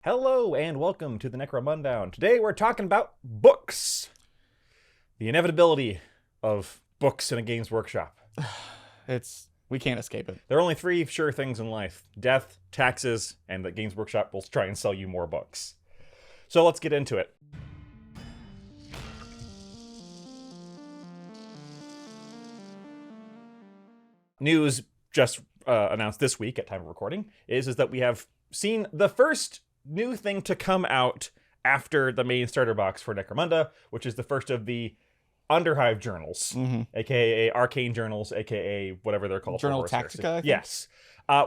Hello and welcome to the Necromunda. Today we're talking about books. The inevitability of books in a Games Workshop. We can't escape it. There are only three sure things in life: death, taxes, and that Games Workshop will try and sell you more books. So let's get into it. News just announced this week at time of recording is that we have seen the first new thing to come out after the main starter box for Necromunda, which is the first of the Underhive journals, aka Arcane journals, aka whatever they're called. Journal Tactica, I think? Yes.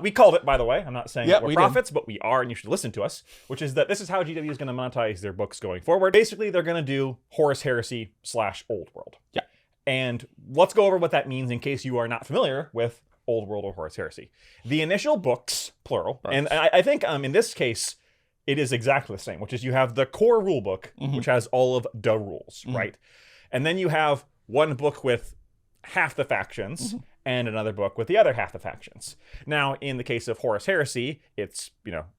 We called it, by the way. I'm not saying that we're we prophets, but we are, and you should listen to us, which is that this is how GW is going to monetize their books going forward. Basically, they're going to do Horus Heresy / Old World. Yeah. And let's go over what that means in case you are not familiar with Old World or Horus Heresy. The initial books, plural, right. And I think in this case, it is exactly the same, which is you have the core rulebook, which has all of the rules, right? And then you have one book with half the factions and another book with the other half the factions. Now, in the case of Horus Heresy, it's,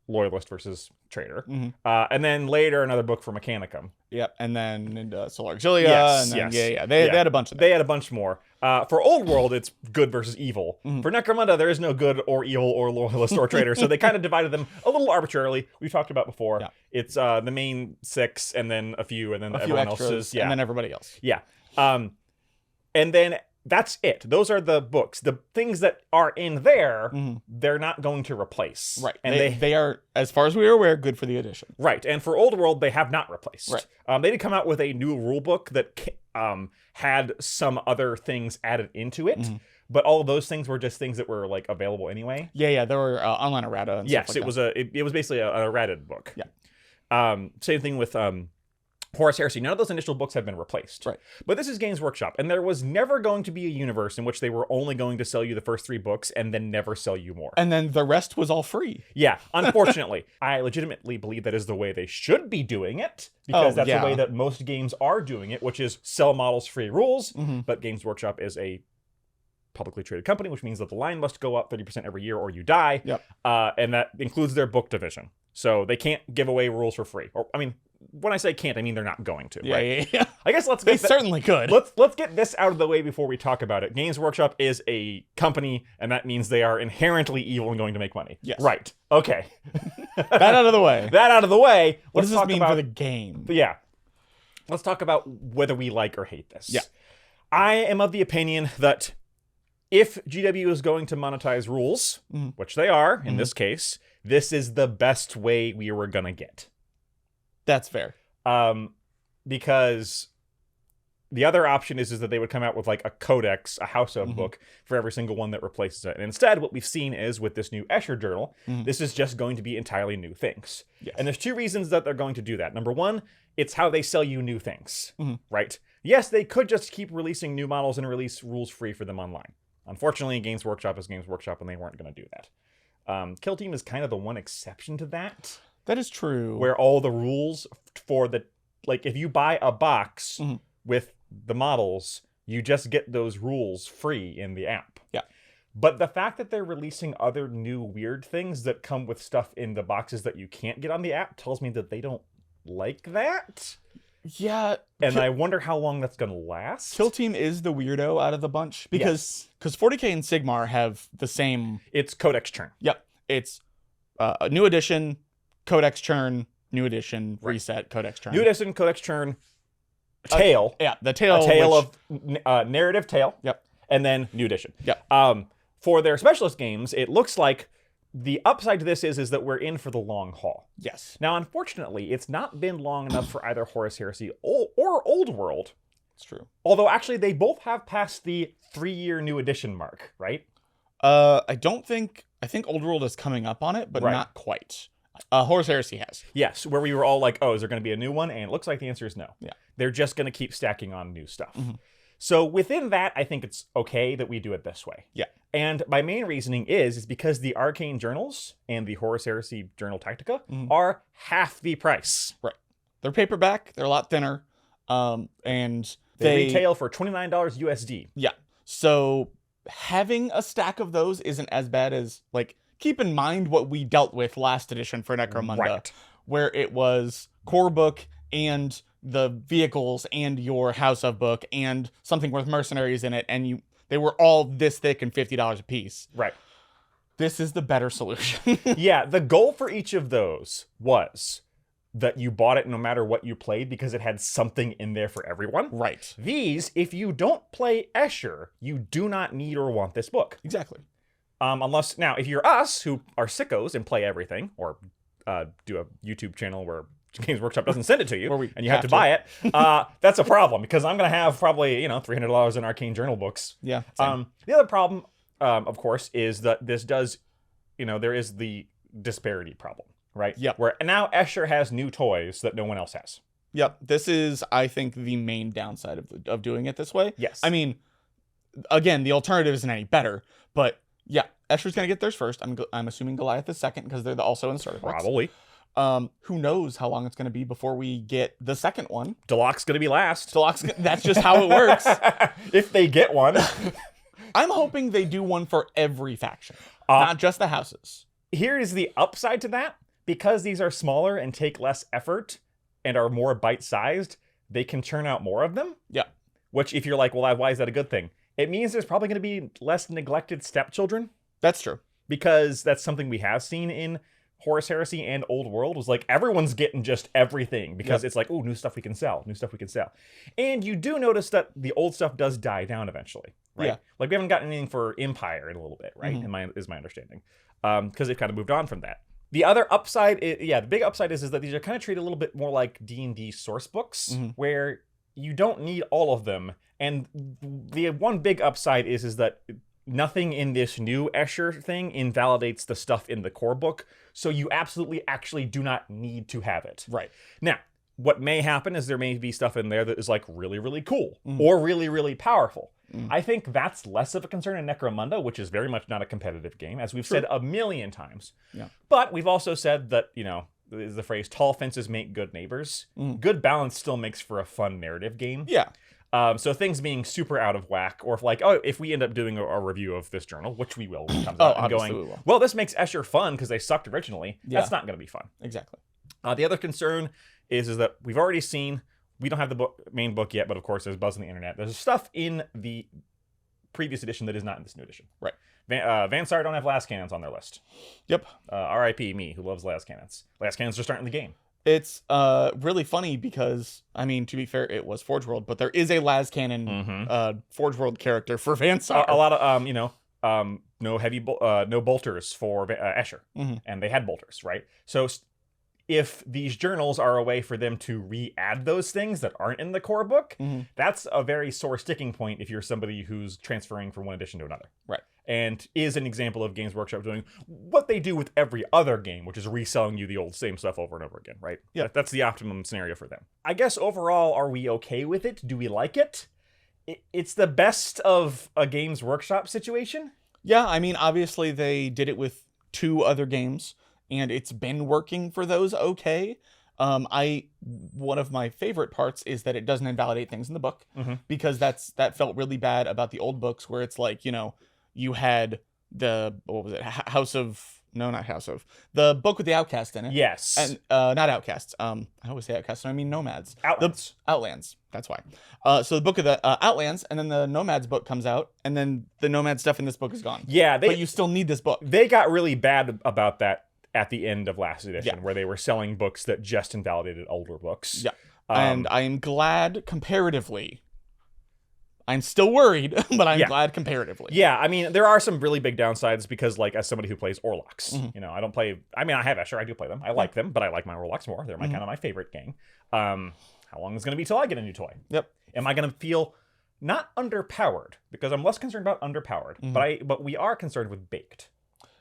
Loyalist versus Traitor. And then later, another book for Mechanicum. Yep, and then Solar Auxilia. Yes, and then, yes. They had a bunch of them. They had a bunch more. For Old World, it's good versus evil. For Necromunda, there is no good or evil or Loyalist or Traitor, so they kind of divided them a little arbitrarily. We've talked about before. Yeah. It's the main 6, and then a few, and then everyone else's. Yeah. And then everybody else. Yeah. And then that's it. Those are the books. The things that are in there, they're not going to replace. Right. And they are, as far as we are aware, good for the edition. Right. And for Old World, they have not replaced. Right. They did come out with a new rule book that had some other things added into it. But all of those things were just things that were available anyway. Yeah. There were online errata and yes, stuff like it was basically an errated book. Yeah. Same thing with Horus Heresy. None of those initial books have been replaced. Right. But this is Games Workshop, and there was never going to be a universe in which they were only going to sell you the first 3 books and then never sell you more. And then the rest was all free. Yeah, unfortunately. I legitimately believe that is the way they should be doing it, because that's the way that most games are doing it, which is sell models, free rules. But Games Workshop is a publicly traded company, which means that the line must go up 30% every year or you die. Yep. And that includes their book division. So they can't give away rules for free. Or, when I say can't, I mean they're not going to. Right? Yeah. I guess they certainly could. Let's get this out of the way before we talk about it. Games Workshop is a company, and that means they are inherently evil and going to make money. Yes. Right. Okay. That out of the way. That out of the way. What does this mean for the game? Yeah. Let's talk about whether we like or hate this. Yeah. I am of the opinion that if GW is going to monetize rules, which they are in this case, this is the best way we were going to get. That's fair. Because the other option is that they would come out with a codex, a house of book for every single one that replaces it. And instead, what we've seen is with this new Escher journal, this is just going to be entirely new things. Yes. And there's 2 reasons that they're going to do that. Number 1, it's how they sell you new things, right? Yes, they could just keep releasing new models and release rules free for them online. Unfortunately, Games Workshop is Games Workshop, and they weren't going to do that. Kill Team is kind of the one exception to that. That is true. Where all the rules for the, if you buy a box with the models, you just get those rules free in the app. Yeah. But the fact that they're releasing other new weird things that come with stuff in the boxes that you can't get on the app tells me that they don't like that. Yeah. And I wonder how long that's going to last. Kill Team is the weirdo out of the bunch because 40K and Sigmar have the same... It's codex churn. Yep. It's a new edition, codex churn, new edition, reset, codex churn. New edition, codex churn, tail. The tail. A tail of narrative tail. Yep. And then new edition. Yep. For their specialist games, it looks like the upside to this is that we're in for the long haul. Yes. Now, unfortunately, it's not been long enough for either Horus Heresy or Old World. It's true. Although, actually, they both have passed the 3-year new edition mark, right? I think Old World is coming up on it, but not quite. Horus Heresy has. Yes, where we were all like, oh, is there going to be a new one? And it looks like the answer is no. Yeah. They're just going to keep stacking on new stuff. So within that, I think it's okay that we do it this way. Yeah. And my main reasoning is because the Arcane Journals and the Horus Heresy Journal Tactica are half the price. Right. They're paperback. They're a lot thinner. And they retail for $29 USD. Yeah. So having a stack of those isn't as bad as, keep in mind what we dealt with last edition for Necromunda. Right. where it was core book and the vehicles and your house of book and something with mercenaries in it, and they were all this thick and $50 a piece. Right. This is the better solution. Yeah, the goal for each of those was that you bought it no matter what you played because it had something in there for everyone. Right. These, if you don't play Escher, you do not need or want this book. Exactly. Unless, now, if you're us who are sickos and play everything, or do a YouTube channel where Games Workshop doesn't send it to you, and you have to buy it, that's a problem, because I'm going to have probably, $300 in Arcane Journal books. Yeah. The other problem, of course, is that this does, there is the disparity problem, right? Yep. Where now Escher has new toys that no one else has. Yep. This is, I think, the main downside of doing it this way. Yes. I mean, again, the alternative isn't any better, but yeah, Escher's going to get theirs first. I'm assuming Goliath is second because they're also in the starter packs. Probably. Who knows how long it's going to be before we get the second one. Deluxe going to be last. That's just how it works. If they get one. I'm hoping they do one for every faction, not just the houses. Here is the upside to that. Because these are smaller and take less effort and are more bite-sized, they can churn out more of them. Yeah. Which, if you're like, well, why is that a good thing? It means there's probably going to be less neglected stepchildren. That's true. Because that's something we have seen in Horus Heresy and Old World, was like everyone's getting just everything because it's like, oh, new stuff we can sell, And you do notice that the old stuff does die down eventually, right? Yeah. Like we haven't gotten anything for Empire in a little bit, right? Is my understanding. Because they've kind of moved on from that. The other upside, the big upside is that these are kind of treated a little bit more like D&D source books, where you don't need all of them. And the one big upside is that nothing in this new Escher thing invalidates the stuff in the core book, so you absolutely actually do not need to have it. Right. Now, what may happen is there may be stuff in there that is like really, really cool or really, really powerful. I think that's less of a concern in Necromunda, which is very much not a competitive game, as we've said a million times. Yeah. But we've also said that, the phrase tall fences make good neighbors. Good balance still makes for a fun narrative game. Yeah. So things being super out of whack, or if we end up doing a review of this journal, which we will when it comes out, and going, we will. well, this makes Escher fun because they sucked originally. Yeah. That's not going to be fun. Exactly. The other concern is that we've already seen, we don't have the main book yet, but of course there's buzz on the internet. There's stuff in the previous edition that is not in this new edition. Right. Vansar don't have last cannons on their list. Yep. R.I.P. me, who loves last cannons. Last cannons are starting the game. It's really funny because, I mean, to be fair, it was Forge World, but there is a las cannon Forge World character for Vansar. A lot of no bolters for Escher, and they had bolters, right? So if these journals are a way for them to re-add those things that aren't in the core book, that's a very sore sticking point if you're somebody who's transferring from one edition to another. Right. And is an example of Games Workshop doing what they do with every other game, which is reselling you the same stuff over and over again, right? Yeah. That's the optimum scenario for them. I guess overall, are we okay with it? Do we like it? It's the best of a Games Workshop situation? Yeah, I mean, obviously they did it with 2 other games, and it's been working for those okay. One of my favorite parts is that it doesn't invalidate things in the book, because that felt really bad about the old books where it's like, you had the, what was it? The book with the Outcast in it. Yes. And not Outcasts. I always say Outcasts, I mean Nomads. Outlands. Outlands. That's why. So the book of the Outlands, and then the Nomads book comes out, and then the Nomad stuff in this book is gone. Yeah. But you still need this book. They got really bad about that at the end of last edition, where they were selling books that just invalidated older books. Yeah. And I'm glad comparatively. I'm still worried, but I'm glad comparatively. Yeah, I mean, there are some really big downsides because, like, as somebody who plays Orlocks, I don't play... I mean, I have Escher, I do play them. I like them, but I like my Orlocks more. They're kind of my favorite gang. How long is it going to be till I get a new toy? Yep. Am I going to feel not underpowered? Because I'm less concerned about underpowered, but we are concerned with baked.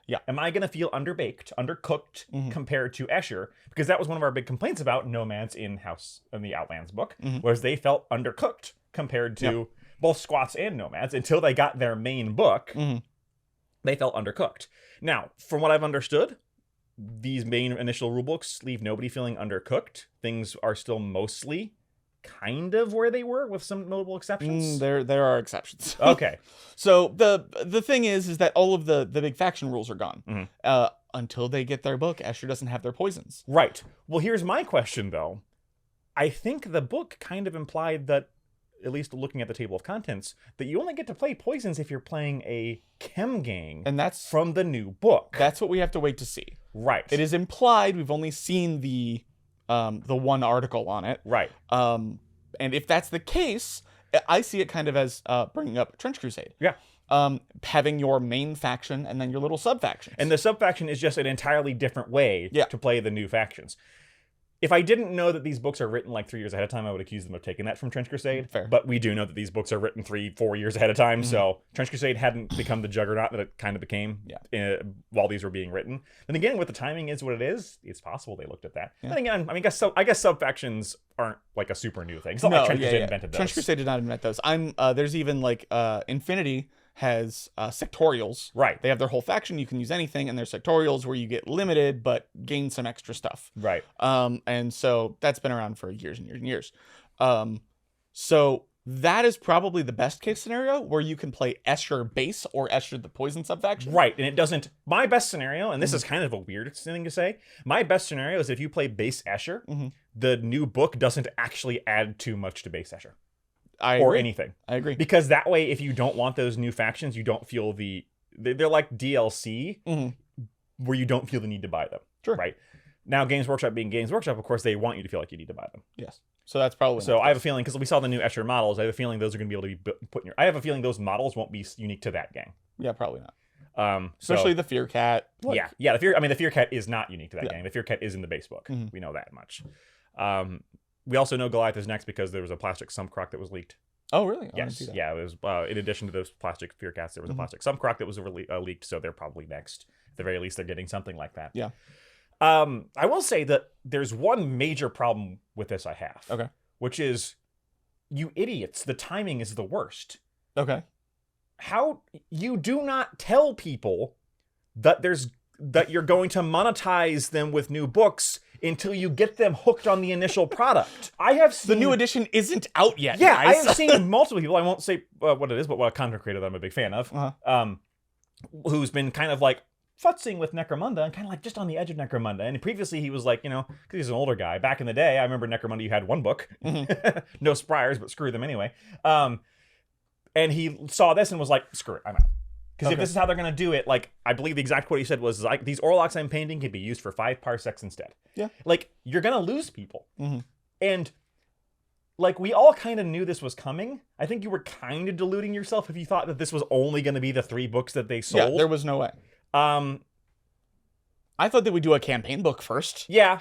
Yeah. Am I going to feel underbaked, undercooked compared to Escher? Because that was one of our big complaints about Nomads in the Outlands book, was they felt undercooked compared to both Squats and Nomads until they got their main book. They felt undercooked. Now, from what I've understood, these main initial rulebooks leave nobody feeling undercooked. Things are still mostly kind of where they were, with some notable exceptions. There are exceptions. Okay. So the thing is that all of the big faction rules are gone. until they get their book, Escher doesn't have their poisons. Right. Well, here's my question, though. I think the book kind of implied that, at least looking at the table of contents, that you only get to play poisons if you're playing a chem gang, and that's from the new book. That's what we have to wait to see. Right. It is implied. We've only seen the one article on it. Right. And if that's the case, I see it kind of as bringing up Trench Crusade. Yeah. Having your main faction and then your little sub-factions. And the sub-faction is just an entirely different way to play the new factions. If I didn't know that these books are written like 3 years ahead of time, I would accuse them of taking that from Trench Crusade. Fair. But we do know that these books are written 3-4 years ahead of time, so Trench Crusade hadn't become the juggernaut that it kind of became while these were being written. And again, with the timing is what it is, it's possible they looked at that. Yeah. Then again, I mean, I guess sub-factions aren't like a super new thing. It's not like Trench Crusade invented those. Trench Crusade did not invent those. There's even like Infinity has sectorials. Right. They have their whole faction. You can use anything, and there's sectorials where you get limited but gain some extra stuff. Right. And so that's been around for years and years and years. So that is probably the best case scenario where you can play Escher base or Escher the poison subfaction. Right. And it doesn't. My best scenario, and this is kind of a weird thing to say, my best scenario is if you play base Escher, the new book doesn't actually add too much to base Escher. Or anything. I agree. Because that way, if you don't want those new factions, you don't feel they're like DLC, where you don't feel the need to buy them. Sure. Right? Now, Games Workshop being Games Workshop, of course, they want you to feel like you need to buy them. Yes. So that's probably... So I have a feeling, because we saw the new Escher models, I have a feeling those are going to be able to be put in your... I have a feeling those models won't be unique to that gang. Yeah, probably not. Especially the Fear Cat. Yeah. The Fear Cat is not unique to that gang. The Fear Cat is in the base book. We know that much. We also know Goliath is next because there was a plastic Sumcroc that was leaked. Oh, really? Yes. Yeah, it was, in addition to those plastic Fear Cats, there was a plastic Sumcroc that was leaked, so they're probably next. At the very least, they're getting something like that. Yeah. I will say that there's one major problem with this I have. Okay. Which is, you idiots, the timing is the worst. Okay. How you do not tell people that you're going to monetize them with new books until you get them hooked on the initial product. I have seen... The new edition isn't out yet, Yeah, guys. I have seen multiple people, I won't say what it is, but what a content creator that I'm a big fan of, who's been kind of like futzing with Necromunda and kind of like just on the edge of Necromunda. And previously he was like, because he's an older guy. Back in the day, I remember Necromunda, you had one book. No Spryers, but screw them anyway. And he saw this and was like, screw it, I'm out. Because if this is how they're going to do it, like, I believe the exact quote he said was, like, these Orlocks I'm painting can be used for 5 parsecs instead. Yeah. Like, you're going to lose people. And, like, we all kind of knew this was coming. I think you were kind of deluding yourself if you thought that this was only going to be the 3 books that they sold. Yeah, there was no way. I thought that we'd do a campaign book first. Yeah.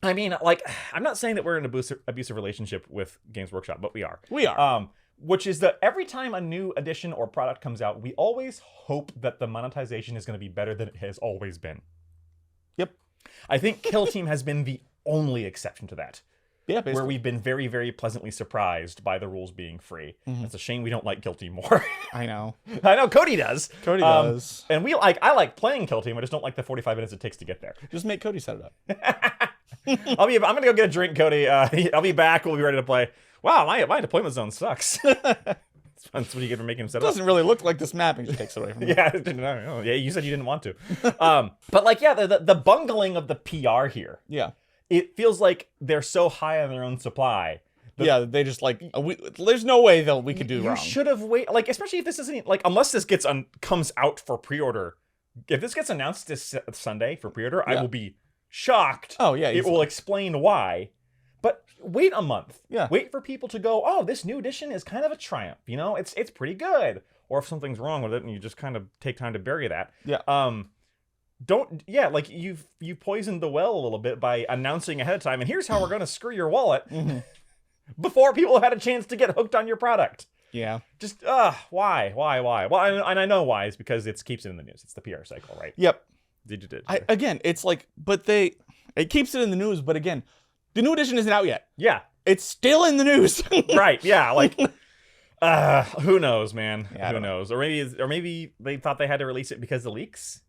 I mean, like, I'm not saying that we're in an abusive relationship with Games Workshop, but we are. We are. Which is that every time a new edition or product comes out, we always hope that the monetization is going to be better than it has always been. Yep. I think Kill Team has been the only exception to that. Yeah, basically. Where we've been very, very pleasantly surprised by the rules being free. It's a shame we don't like Kill Team more. I know. I know, Cody does. Cody does. And I like playing Kill Team, I just don't like the 45 minutes it takes to get there. Just make Cody set it up. I'm gonna go get a drink, Cody. I'll be back. We'll be ready to play. Wow, my deployment zone sucks. That's what you get for making him set It up. doesn't really look like this mapping just takes it away from me. Yeah, you said you didn't want to. But like, yeah, the bungling of the PR here. Yeah. It feels like they're so high on their own supply. They just like, there's no way we could do wrong. You should have waited, like, especially if this isn't, like, unless this comes out for pre-order. If this gets announced this Sunday for pre-order, I will be shocked. Oh, yeah. It will explain why. But wait a month. Yeah. Wait for people to go, oh, this new edition is kind of a triumph. It's pretty good. Or if something's wrong with it and you just kind of take time to bury that. Yeah. Like you've poisoned the well a little bit by announcing ahead of time, and here's how we're going to screw your wallet before people have had a chance to get hooked on your product. Yeah. Just, why? Well, and I know why. It's because it keeps it in the news. It's the PR cycle, right? Yep. Again, it's like, it keeps it in the news, but again, the new edition isn't out yet. Yeah. It's still in the news. Right, yeah, like, who knows, man? Yeah, who knows? Or maybe they thought they had to release it because of the leaks?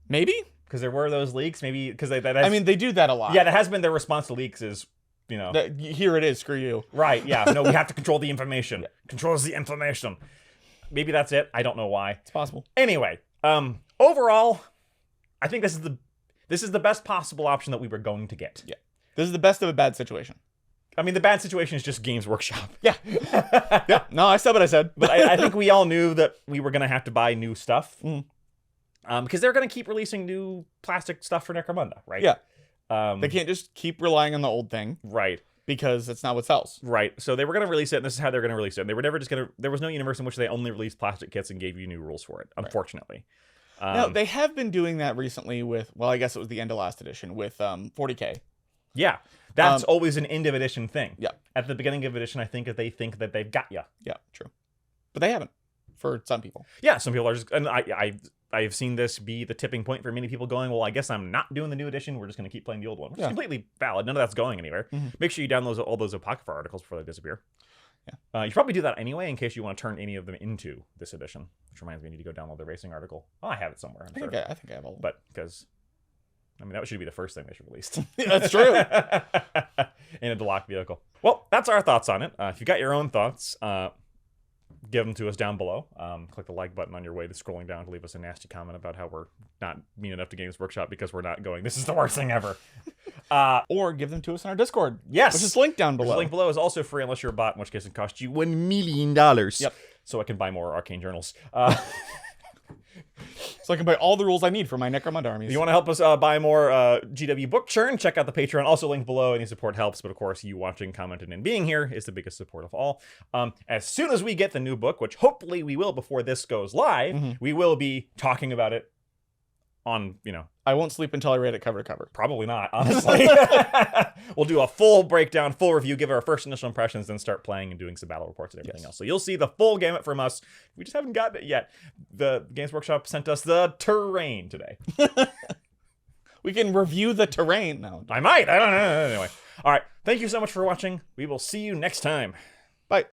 Maybe? Because there were those leaks? Maybe, because they do that a lot. Yeah, that has been their response to leaks is, here it is, screw you. Right, yeah, no, we have to control the information. Yeah. Controls the information. Maybe that's it. I don't know why. It's possible. Anyway, overall, I think this is the best possible option that we were going to get. Yeah. This is the best of a bad situation. I mean, the bad situation is just Games Workshop. Yeah. Yeah. No, I said what I said. But I think we all knew that we were going to have to buy new stuff. Because they're going to keep releasing new plastic stuff for Necromunda, right? Yeah. They can't just keep relying on the old thing. Right. Because it's not what sells. Right. So they were going to release it, and this is how they're going to release it. And they were never just going to... There was no universe in which they only released plastic kits and gave you new rules for it, unfortunately. Right. Now, they have been doing that recently with... Well, I guess it was the end of last edition with 40K. Yeah. That's always an end of edition thing. Yeah. At the beginning of edition, I think that they think that they've got you. Yeah, true. But they haven't, for some people. Yeah, some people are just... And I've seen this be the tipping point for many people going, well, I guess I'm not doing the new edition. We're just going to keep playing the old one. Which is completely valid. None of that's going anywhere. Make sure you download all those Apocrypha articles before they disappear. Yeah. You should probably do that anyway in case you want to turn any of them into this edition. Which reminds me, I need to go download the racing article. Oh, I have it somewhere. I think I have all of them. But because... I mean, that should be the first thing they should release. That's true. In a locked vehicle. Well, that's our thoughts on it. If you got your own thoughts, give them to us down below. Click the like button on your way to scrolling down to leave us a nasty comment about how we're not mean enough to Games Workshop because we're not going, this is the worst thing ever. Or give them to us in our Discord. Yes. Which is linked down below. The link below is also free unless you're a bot, in which case it costs you $1 million. Yep. So I can buy more arcane journals. So I can buy all the rules I need for my Necromunda armies. If you want to help us buy more GW book churn, check out the Patreon. Also linked below. Any support helps, but of course, you watching, commenting, and being here is the biggest support of all. As soon as we get the new book, which hopefully we will before this goes live, we will be talking about it on, I won't sleep until I read it cover to cover. Probably not, honestly. We'll do a full breakdown, full review, give our first initial impressions, then start playing and doing some battle reports and everything else. So you'll see the full gamut from us. We just haven't gotten it yet. The Games Workshop sent us the terrain today. We can review the terrain now. I might. I don't know. Anyway. All right. Thank you so much for watching. We will see you next time. Bye.